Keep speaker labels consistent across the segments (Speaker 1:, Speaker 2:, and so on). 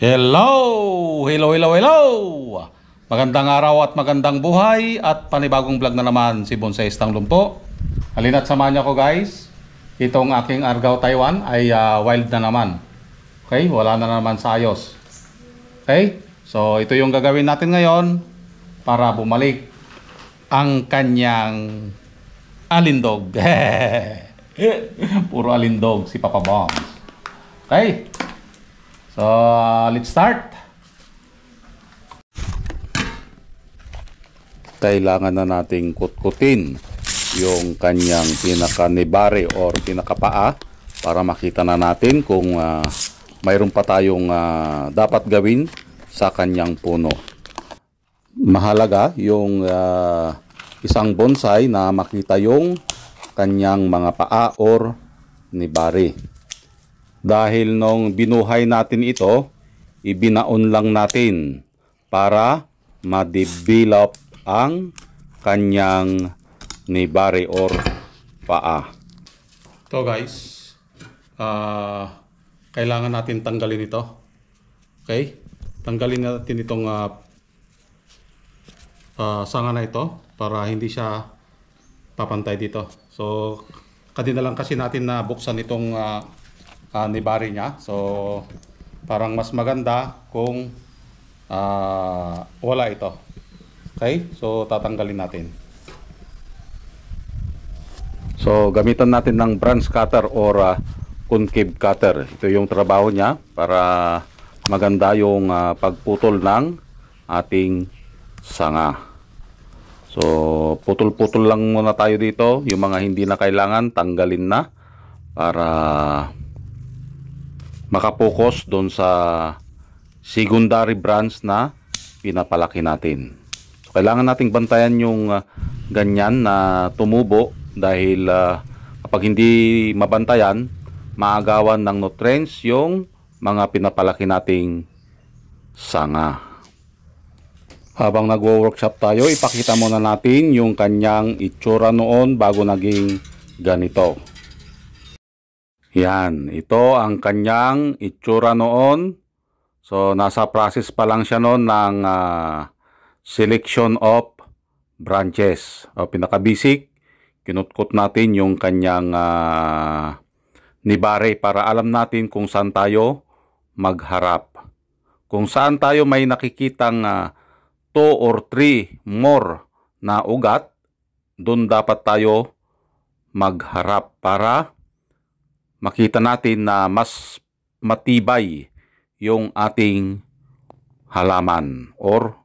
Speaker 1: Hello! Hello, hello, hello! Magandang araw at magandang buhay at panibagong vlog na naman si Bonsai Stang Lumpo. Halina't samahan niyo ko guys. Itong aking Argao Taiwan ay wild na naman. Okay, wala na naman sa ayos. Okay, so ito yung gagawin natin ngayon para bumalik ang kanyang alindog. Puro alindog si Papa Bombs. Okay. So, let's start. Kailangan na nating kutkutin yung kanyang pinaka-nibari or pinakapaa para makita na natin kung mayroon pa tayong dapat gawin sa kanyang puno. Mahalaga yung isang bonsai na makita yung kanyang mga paa or nibari. Dahil nung binuhay natin ito, ibinaon lang natin para ma-develop ang kanyang nibari or paa. Ito guys, kailangan natin tanggalin ito. Okay? Tanggalin natin itong sanga na ito para hindi siya papantay dito. So, kanina lang kasi natin na buksan itong nibari niya. So parang mas maganda kung wala ito. Okay, so tatanggalin natin. So gamitan natin ng branch cutter or concave cutter. Ito yung trabaho niya para maganda yung pagputol ng ating sanga. So putol-putol lang muna tayo dito. Yung mga hindi na kailangan tanggalin na para makapokus doon sa secondary branch na pinapalaki natin. So, kailangan nating bantayan yung ganyan na tumubo dahil kapag hindi mabantayan, maagawan ng nutrients yung mga pinapalaki nating sanga. Habang nagwo-workshop tayo, ipakita muna natin yung kanyang itsura noon bago naging ganito. Yan, ito ang kanyang itsura noon. So, nasa process pa lang siya noon ng selection of branches. O, pinaka-basic, kinutkot natin yung kanyang nibare para alam natin kung saan tayo magharap. Kung saan tayo may nakikitang 2 or 3 more na ugat, doon dapat tayo magharap para makita natin na mas matibay yung ating halaman or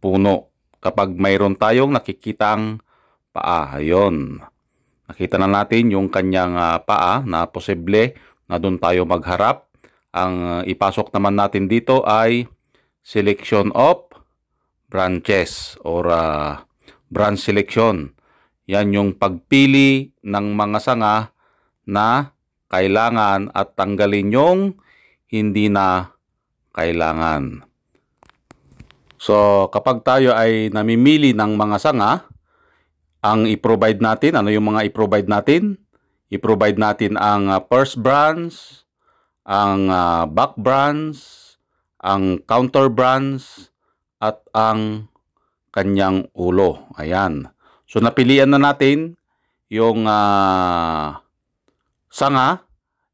Speaker 1: puno. Kapag mayroon tayong nakikitang paa, ayun. Nakita na natin yung kanyang paa na posible na doon tayo magharap. Ang ipasok naman natin dito ay selection of branches or branch selection. Yan yung pagpili ng mga sanga na kailangan at tanggalin yung hindi na kailangan. So, kapag tayo ay namimili ng mga sanga, ang i-provide natin, ano yung mga i-provide natin? I-provide natin ang first branch, ang back branch, ang counter branch, at ang kanyang ulo. Ayan. So, napilian na natin yung sanga.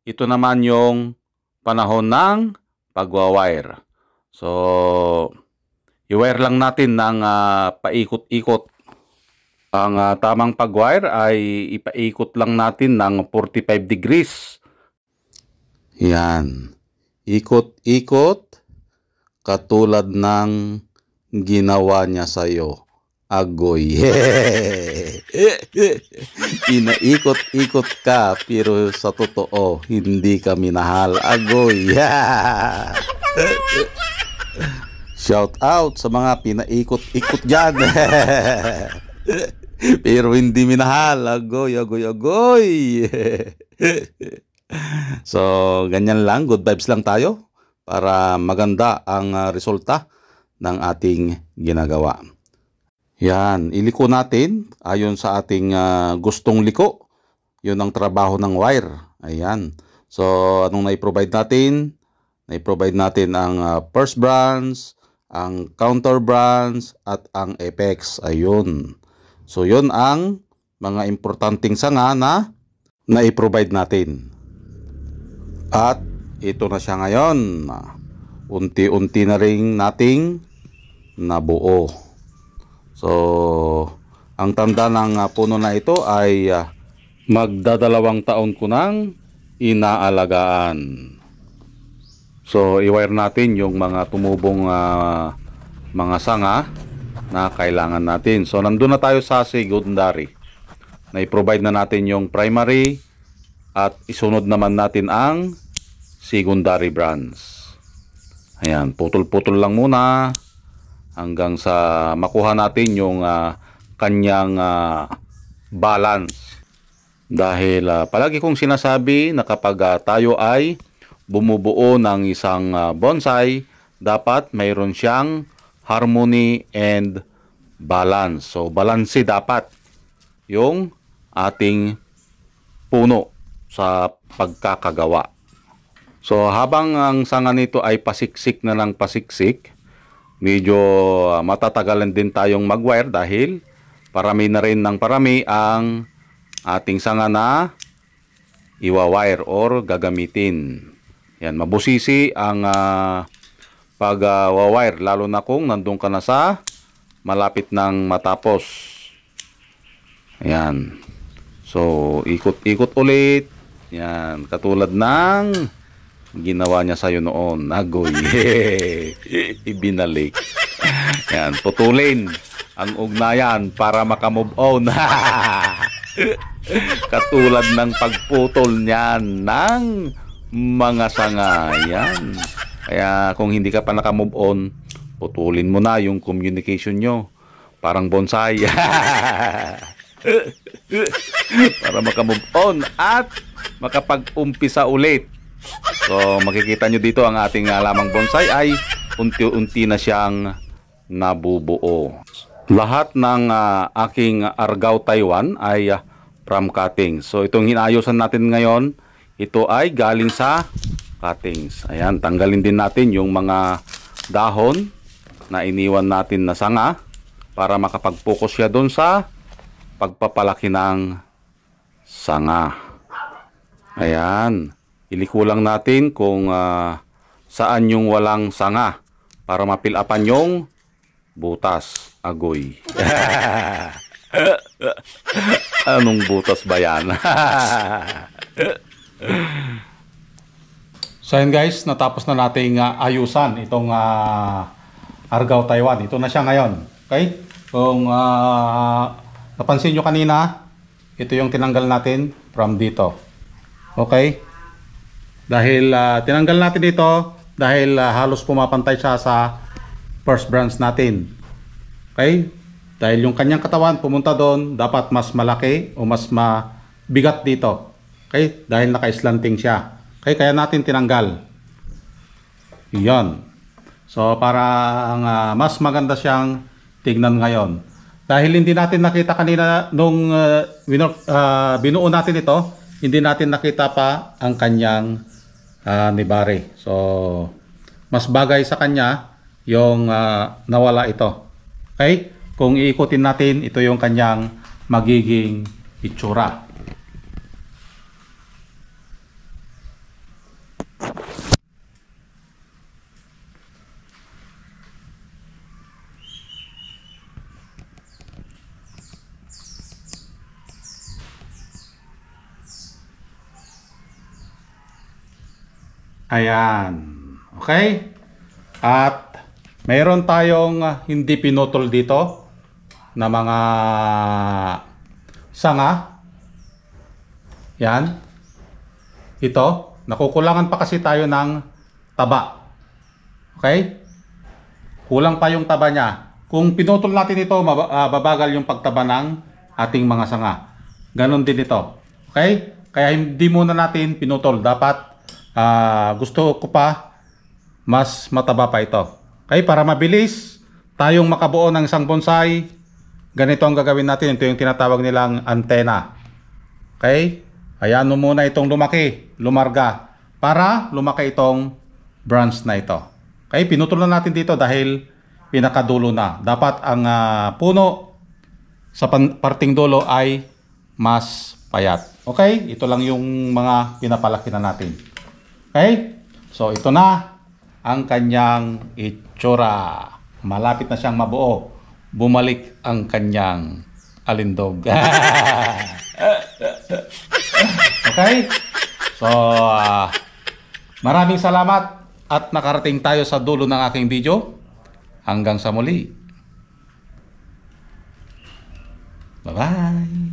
Speaker 1: Ito naman yung panahon ng pagwa-wire. So, i-wire lang natin ng paikot-ikot. Ang tamang pag-wire ay ipaikot lang natin ng 45 degrees. Yan. Ikot-ikot katulad ng ginawa niya sa'yo. Agoy. Inaikot-ikot ka pero sa totoo hindi ka minahal. Agoy. Shout out sa mga pinaikot-ikot dyan. Pero hindi minahal. Agoy, agoy, agoy. So ganyan lang, good vibes lang tayo para maganda ang resulta ng ating ginagawa. Yan, iliko natin ayon sa ating gustong liko. Yun ang trabaho ng wire. Ayan. So, anong na-provide natin? Na-provide natin ang first branch, ang counter branch, at ang apex. Ayun. So, yun ang mga importanteng sanga na na-provide natin. At ito na siya ngayon. Unti-unti na rin nating nabuo. So, ang tanda ng puno na ito ay magdadalawang taon ko nang inaalagaan. So, i-wire natin yung mga tumubong mga sanga na kailangan natin. So, nandun na tayo sa secondary. Na-provide na natin yung primary at isunod naman natin ang secondary branch. Ayan, putol-putol lang muna hanggang sa makuha natin yung kanyang balance. Dahil palagi kong sinasabi na kapag tayo ay bumubuo ng isang bonsai, dapat mayroon siyang harmony and balance. So, balanse dapat yung ating puno sa pagkakagawa. So, habang ang sanga nito ay pasiksik na ng pasiksik, medyo matatagalan din tayong mag-wire dahil parami na rin ng parami ang ating sanga na iwa-wire or gagamitin. Yan, mabusisi ang pag-wire, lalo na kung nandun ka na sa malapit ng matapos. Ayan. So, ikot-ikot ulit. Yan, katulad ng ginawa niya sa'yo noon. Agoy. Ibinalik. Yan, putulin ang ugnayan para makamove on. Katulad ng pagputol niyan ng mga sanga. Yan. Kaya kung hindi ka pa nakamove on, putulin mo na yung communication nyo. Parang bonsai. Para makamove on at makapag-umpisa ulit. So, makikita nyo dito ang ating lamang bonsai ay unti-unti na siyang nabubuo. Lahat ng aking Argao Taiwan ay from cuttings. So, itong hinayosan natin ngayon, ito ay galing sa cuttings. Ayan, tanggalin din natin yung mga dahon na iniwan natin na sanga para makapag-focus siya doon sa pagpapalaki ng sanga. Ayan, iliko lang natin kung saan yung walang sanga para mapilapan yung butas. Agoy. Anong butas ba yan? So yun guys, natapos na nating ayusan itong Argao Taiwan. Ito na siya ngayon. Okay? Kung napansin nyo kanina, ito yung tinanggal natin from dito. Okay? Dahil tinanggal natin dito dahil halos pumapantay siya sa first branch natin. Okay? Dahil yung kanyang katawan pumunta doon, dapat mas malaki o mas mabigat dito. Okay? Dahil naka-slanting siya. Okay? Kaya natin tinanggal. Iyon. So, para mas maganda siyang tignan ngayon. Dahil hindi natin nakita kanina nung binuo natin ito, hindi natin nakita pa ang kanyang nibari. So, mas bagay sa kanya yung nawala ito. Okay? Kung iikutin natin, ito yung kanyang magiging itsura. Ayan. Okay? At mayroon tayong hindi pinutol dito na mga sanga. Yan. Ito. Nakukulangan pa kasi tayo ng taba. Okay? Kulang pa yung taba niya. Kung pinutol natin ito, babagal yung pagtaba ng ating mga sanga. Ganon din ito. Okay? Kaya hindi muna natin pinutol. Dapat gusto ko pa mas mataba pa ito. Okay, para mabilis tayong makabuo ng isang bonsai, ganito ang gagawin natin. Ito yung tinatawag nilang antena. Okay? Hayaan mo muna itong lumaki, lumarga, para lumaki itong branch na ito. Okay, pinutol na natin dito dahil pinakadulo na. Dapat ang puno sa parting dulo ay mas payat. Okay, ito lang yung mga pinapalaki na natin. Okay, so ito na ang kanyang itsura. Malapit na siyang mabuo. Bumalik ang kanyang alindog. Okay, so maraming salamat at nakarating tayo sa dulo ng aking video. Hanggang sa muli. Bye-bye.